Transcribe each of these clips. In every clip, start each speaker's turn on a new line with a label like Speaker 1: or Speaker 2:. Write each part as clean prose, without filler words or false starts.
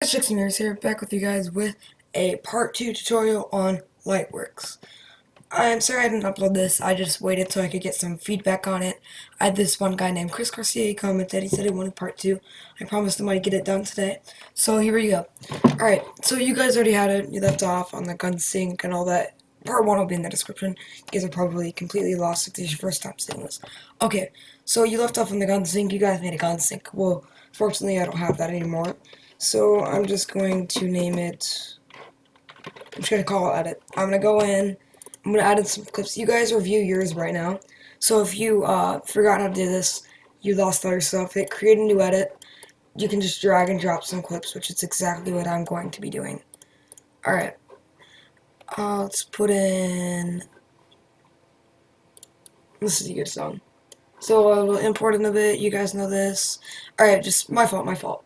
Speaker 1: guys, Jackson here, back with you guys with a part 2 tutorial on Lightworks. I'm sorry I didn't upload this, I just waited so I could get some feedback on it. I had this one guy named Chris Garcia commented, he said he wanted part 2. I promised him I'd get it done today, so here we go. Alright, so you guys already had it, you left off on the gun sync and all that. Part 1 will be in the description. You guys are probably completely lost if this is your first time seeing this. Okay, so you left off on the gun sync, you guys made a gun sync. Well, fortunately I don't have that anymore. So I'm just going to name it, I'm just going to call it edit. I'm going to go in, I'm going to add in some clips. You guys review yours right now. So if you forgot how to do this, you lost all your stuff, hit create a new edit. You can just drag and drop some clips, which is exactly what I'm going to be doing. Alright. Let's put in, this is a good song. So I will import in a bit, you guys know this. Alright, just my fault.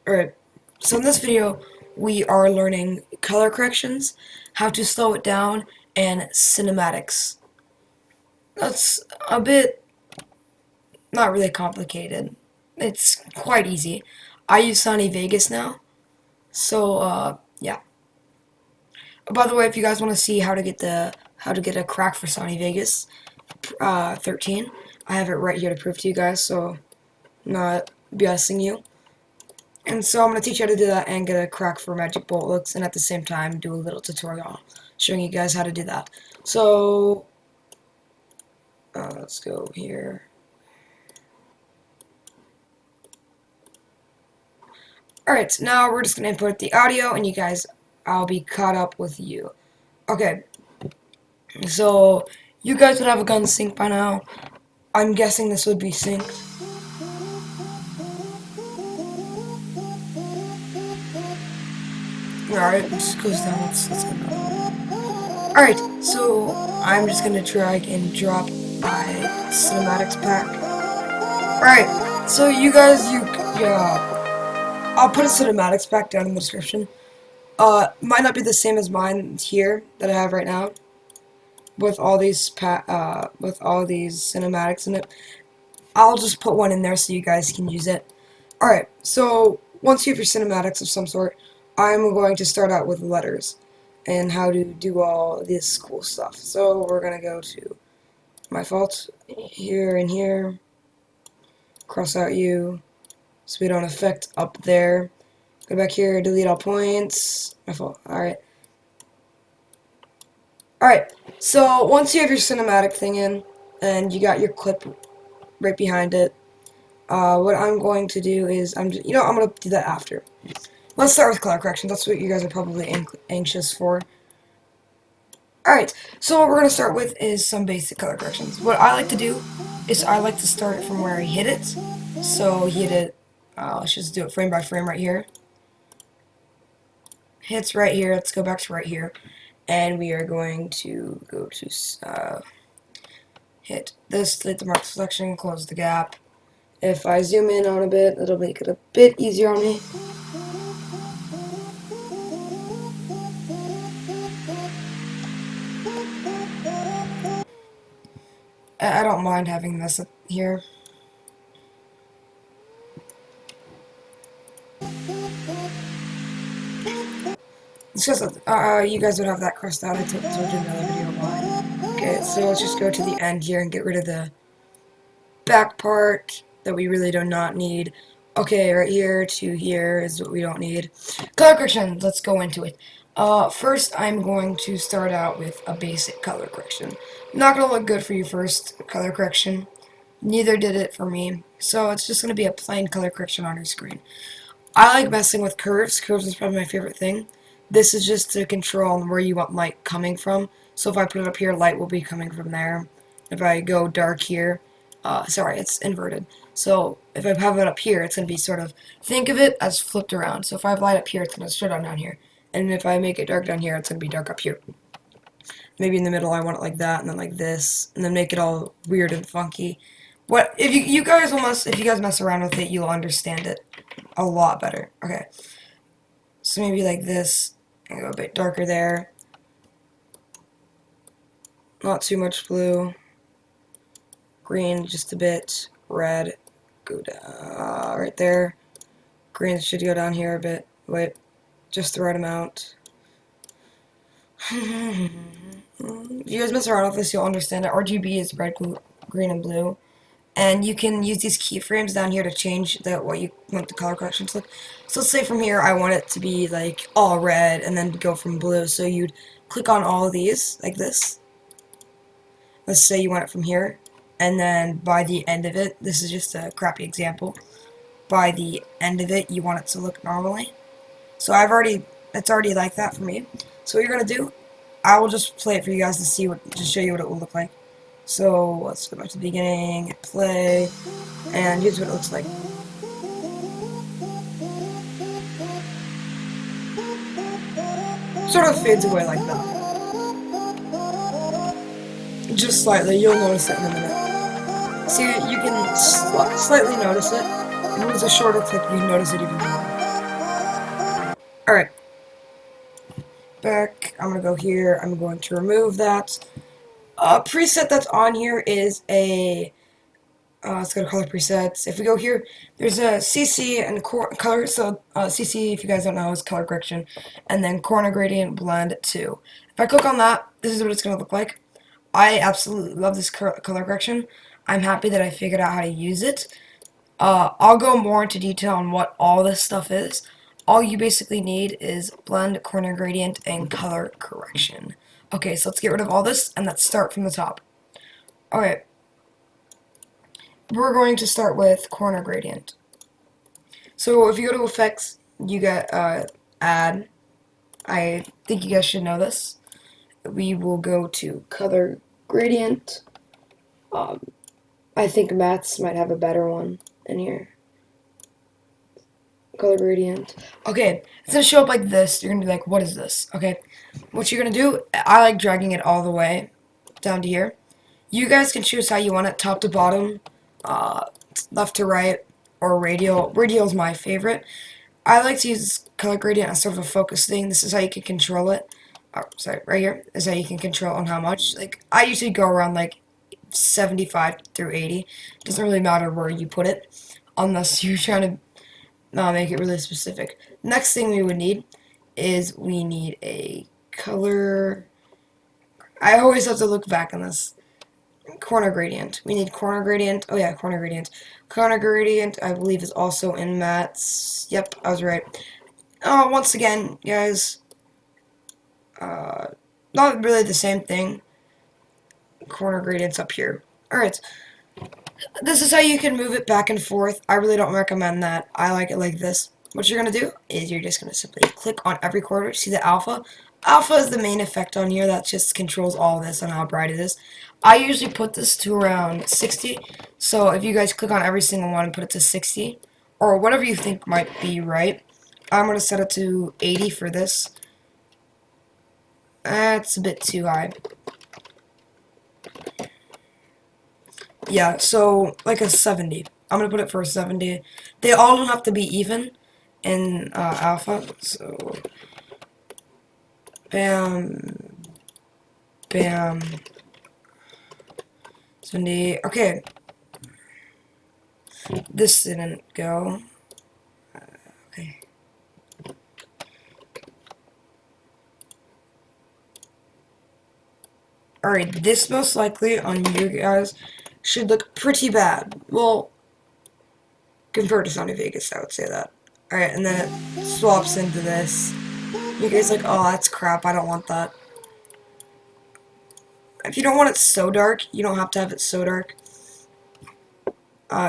Speaker 1: Alright. So in this video, we are learning color corrections, how to slow it down, and cinematics. That's a bit, not really complicated. It's quite easy. I use Sony Vegas now, so yeah. By the way, if you guys want to see how to get a crack for Sony Vegas 13, I have it right here to prove to you guys, so I'm not BSing you. And so I'm going to teach you how to do that and get a crack for magic bolt looks, and at the same time do a little tutorial showing you guys how to do that. So let's go here. Alright, so now we're just going to input the audio, and you guys, I'll be caught up with you. Okay, so you guys would have a gun sync by now. I'm guessing this would be synced. Alright, it just goes down. Let's go down. Alright, so I'm just gonna drag and drop my cinematics pack. Alright, so you guys, I'll put a cinematics pack down in the description. Might not be the same as mine here that I have right now, with all these cinematics in it. I'll just put one in there so you guys can use it. Alright, so once you have your cinematics of some sort, I'm going to start out with letters and how to do all this cool stuff. So we're going to go to my fault here and here, cross out U so we don't affect up there. Go back here, delete all points. My fault. Alright. Alright, so once you have your cinematic thing in and you got your clip right behind it, what I'm going to do is, I'm going to do that after. Let's start with color correction. That's what you guys are probably anxious for. Alright, so what we're going to start with is some basic color corrections. What I like to do is I like to start from where he hit it. So he hit it, let's just do it frame by frame right here. Hits right here, let's go back to right here. And we are going to go to hit this, delete the mark selection, close the gap. If I zoom in on a bit, it'll make it a bit easier on me. I don't mind having this up here. It's just you guys would have that crossed out. I told you in another video why. Okay, so let's just go to the end here and get rid of the back part that we really do not need. Okay, right here to here is what we don't need. Color correction, let's go into it. First, I'm going to start out with a basic color correction. Not going to look good for you first, color correction. Neither did it for me. So it's just going to be a plain color correction on your screen. I like messing with curves. Curves is probably my favorite thing. This is just to control where you want light coming from. So if I put it up here, light will be coming from there. If I go dark here, sorry, it's inverted. So if I have it up here, it's going to be sort of, think of it as flipped around. So if I have light up here, it's going to straight on down here. And if I make it dark down here, it's going to be dark up here. Maybe in the middle I want it like that, and then like this, and then make it all weird and funky. What if you guys if you guys mess around with it, you'll understand it a lot better. Okay. So maybe like this, and go a bit darker there. Not too much blue. Green, just a bit. Red, go down right there. Green should go down here a bit. Wait, just the right amount. If you guys mess around with this, you'll understand that RGB is red, green, and blue. And you can use these keyframes down here to change what you want the color correction to look. So let's say from here I want it to be like all red and then go from blue. So you'd click on all of these like this. Let's say you want it from here. And then by the end of it, this is just a crappy example. By the end of it, you want it to look normally. So it's already like that for me. So what you're gonna do, I will just play it for you guys to see to show you what it will look like. So let's go back to the beginning, play, and here's what it looks like. Sort of fades away like that. Just slightly, you'll notice it in a minute. See, you can slightly notice it. If it was a shorter clip, you'd notice it even more. Alright. Back, I'm gonna go here, I'm going to remove that. Preset that's on here is a let's go to color presets. If we go here, there's a CC and color. So CC, if you guys don't know, is color correction, and then corner gradient blend 2. If I click on that, this is what it's gonna look like. I absolutely love this color correction. I'm happy that I figured out how to use it. I'll go more into detail on what all this stuff is. All you basically need is blend, corner gradient, and color correction. Okay, so let's get rid of all this, and let's start from the top. Alright. We're going to start with corner gradient. So if you go to effects, you get add. I think you guys should know this. We will go to color gradient. I think maths might have a better one in here. Color gradient. Okay, it's gonna show up like this. You're gonna be like, what is this? Okay, what you're gonna do, I like dragging it all the way down to here. You guys can choose how you want it, top to bottom, left to right, or radial. Radial is my favorite. I like to use color gradient as sort of a focus thing. This is how you can control it. Oh, sorry, right here is how you can control on how much. Like, I usually go around like 75 through 80. It doesn't really matter where you put it, unless you're trying to make it really specific. Next thing we would need is we need a color. I always have to look back on this. Corner gradient. We need corner gradient. Oh yeah, corner gradient. Corner gradient, I believe, is also in mats. Yep, I was right. Once again, guys, not really the same thing. Corner gradient's up here. Alright, this is how you can move it back and forth. I really don't recommend that. I like it like this. What you're going to do is you're just going to simply click on every quarter. See the alpha? Alpha is the main effect on here that just controls all this and how bright it is. I usually put this to around 60. So if you guys click on every single one and put it to 60, or whatever you think might be right, I'm going to set it to 80 for this. That's a bit too high. Yeah, so like a 70. I'm going to put it for a 70. They all don't have to be even in alpha, so bam, bam, 70. Okay, this didn't go. Okay. Alright, this most likely on you guys should look pretty bad. Well, compared to Sony Vegas, I would say that. Alright, and then it swaps into this. You guys like, oh, that's crap, I don't want that. If you don't want it so dark, you don't have to have it so dark.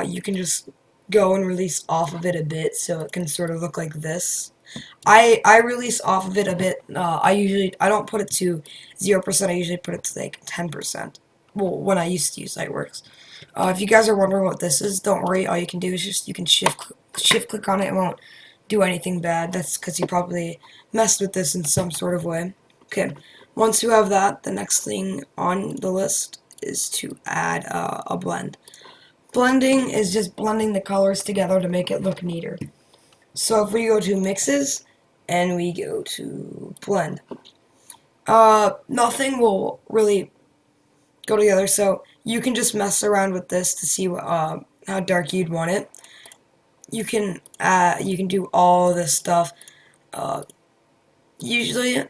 Speaker 1: You can just go and release off of it a bit so it can sort of look like this. I release off of it a bit. I don't put it to 0%. I usually put it to like 10%. Well, when I used to use Lightworks. If you guys are wondering what this is, don't worry. All you can do is just you can shift click on it. It won't do anything bad. That's because you probably messed with this in some sort of way. Okay. Once you have that, the next thing on the list is to add a blend. Blending is just blending the colors together to make it look neater. So if we go to mixes and we go to blend, nothing will really go together. So you can just mess around with this to see how dark you'd want it. You can do all this stuff. usually,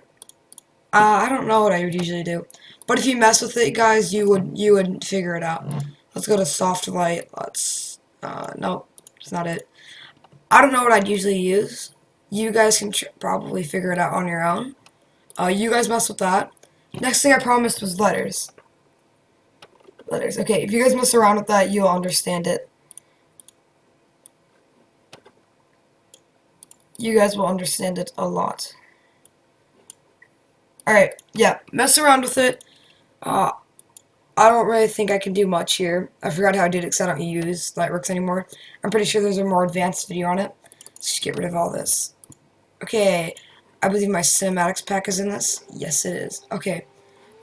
Speaker 1: I don't know what I would usually do. But if you mess with it, guys, you would figure it out. Let's go to soft light. Let's, nope, it's not it. I don't know what I'd usually use. You guys can probably figure it out on your own. You guys mess with that. Next thing I promised was letters. Letters. Okay, if you guys mess around with that, you'll understand it. You guys will understand it a lot. Alright, yeah, mess around with it. I don't really think I can do much here. I forgot how I did it because I don't use Lightworks anymore. I'm pretty sure there's a more advanced video on it. Let's just get rid of all this. Okay, I believe my cinematics pack is in this. Yes, it is. Okay,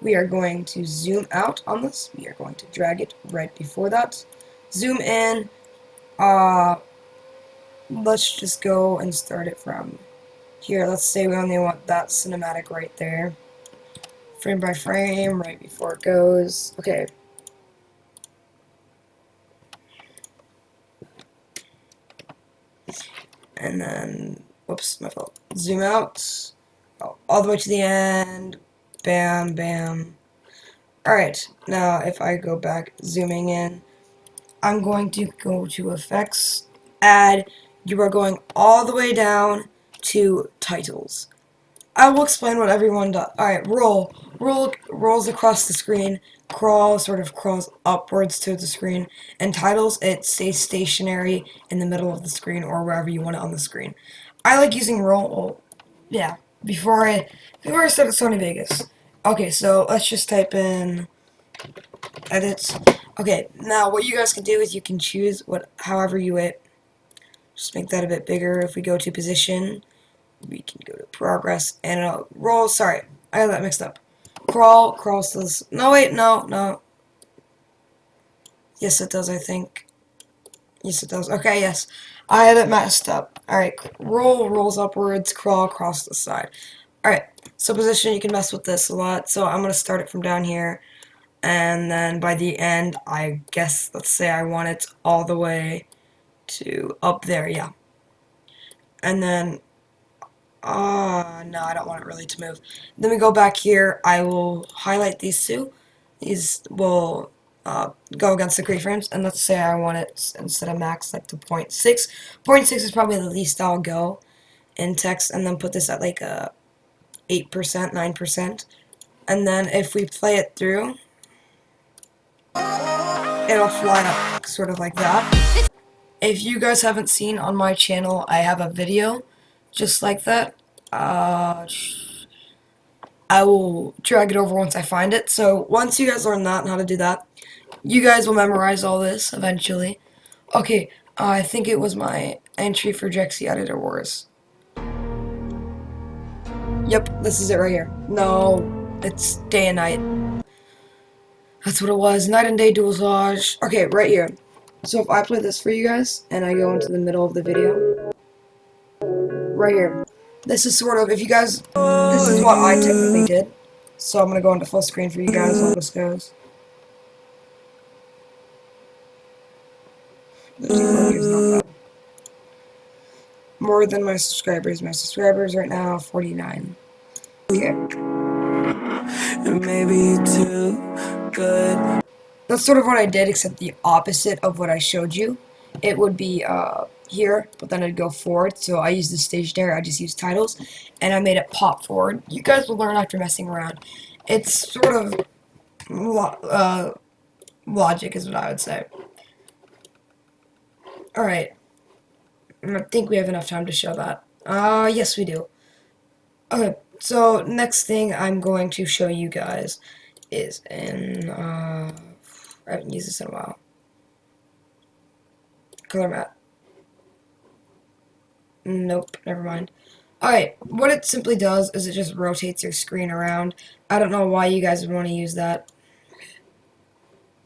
Speaker 1: we are going to zoom out on this. We are going to drag it right before that. Zoom in. Let's just go and start it from here. Let's say we only want that cinematic right there. Frame by frame, right before it goes. Okay. And then, whoops, my fault. Zoom out. Oh, all the way to the end. Bam, bam. Alright, now if I go back, zooming in, I'm going to go to Effects, Add. You are going all the way down to Titles. I will explain what everyone does. Alright, roll. Roll rolls across the screen. Crawl sort of crawls upwards to the screen. And titles, it stays stationary in the middle of the screen or wherever you want it on the screen. I like using roll. Well, yeah, before I started Sony Vegas. Okay, so let's just type in edits. Okay, now what you guys can do is you can choose however you it. Just make that a bit bigger. If we go to position, we can go to progress and roll. Sorry, I got that mixed up. Crawls to this. No, wait, no. Yes, it does, I think. Yes, it does. Okay, yes. I had it messed up. Alright, rolls upwards, crawl across the side. Alright, so position, you can mess with this a lot. So I'm going to start it from down here. And then by the end, I guess, let's say I want it all the way to up there, yeah. And then no, I don't want it really to move. Then we go back here. I will highlight these two. These will go against the keyframes. And let's say I want it instead of max like to 0.6. 0.6 is probably the least I'll go in text. And then put this at like a 8%, 9%. And then if we play it through, it'll fly up sort of like that. If you guys haven't seen on my channel, I have a video just like that. I will drag it over once I find it. So once you guys learn that and how to do that, you guys will memorize all this eventually. Okay, I think it was my entry for Drexy Editor Wars. Yep, this is it right here. No, it's day and night. That's what it was. Night and day dual dodge. Okay, right here. So if I play this for you guys, and I go into the middle of the video, right here. This is sort of, if you guys, this is what I technically did. So I'm going to go into full screen for you guys how this goes. The deep is not bad. More than my subscribers. My subscribers right now, 49. Okay. It may be too good. That's sort of what I did, except the opposite of what I showed you. It would be here, but then it'd go forward. So I used the stationary, I just used titles, and I made it pop forward. You guys will learn after messing around. It's sort of logic is what I would say. Alright. I think we have enough time to show that. Yes we do. Okay, so next thing I'm going to show you guys is in, I haven't used this in a while. Color matte. Nope, never mind. Alright, what it simply does is it just rotates your screen around. I don't know why you guys would want to use that.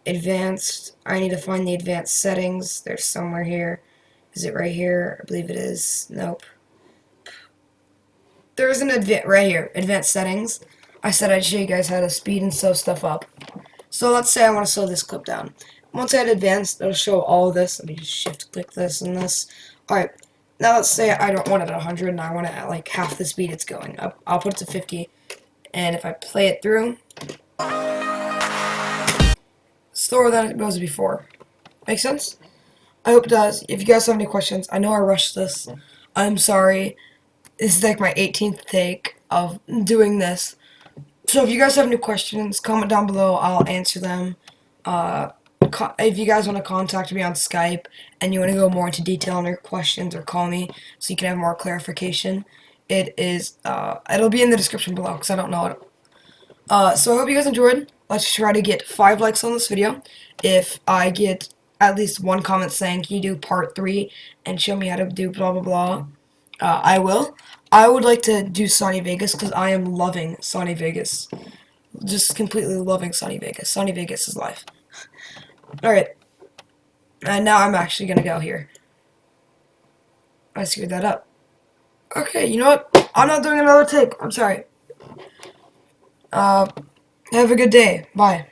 Speaker 1: Advanced. I need to find the advanced settings. They're somewhere here. Is it right here? I believe it is. Nope. There's an right here. Advanced settings. I said I'd show you guys how to speed and slow stuff up. So let's say I want to slow this clip down. Once I hit advanced, it'll show all of this. Let me just shift click this and this. Alright. Now let's say I don't want it at 100 and I want it at like half the speed it's going. I'll put it to 50, and if I play it through, slower than it goes before. Make sense? I hope it does. If you guys have any questions, I know I rushed this. I'm sorry. This is like my 18th take of doing this. So if you guys have any questions, comment down below. I'll answer them. If you guys want to contact me on Skype and you want to go more into detail on your questions, or call me so you can have more clarification, it'll be in the description below because I don't know it. So I hope you guys enjoyed. Let's try to get 5 likes on this video. If I get at least one comment saying, can you do part 3 and show me how to do blah blah blah, I will. I would like to do Sunny Vegas because I am loving Sunny Vegas. Just completely loving Sunny Vegas. Sunny Vegas is life. Alright. And now I'm actually gonna go here. I screwed that up. Okay, you know what? I'm not doing another take. I'm sorry. Have a good day. Bye.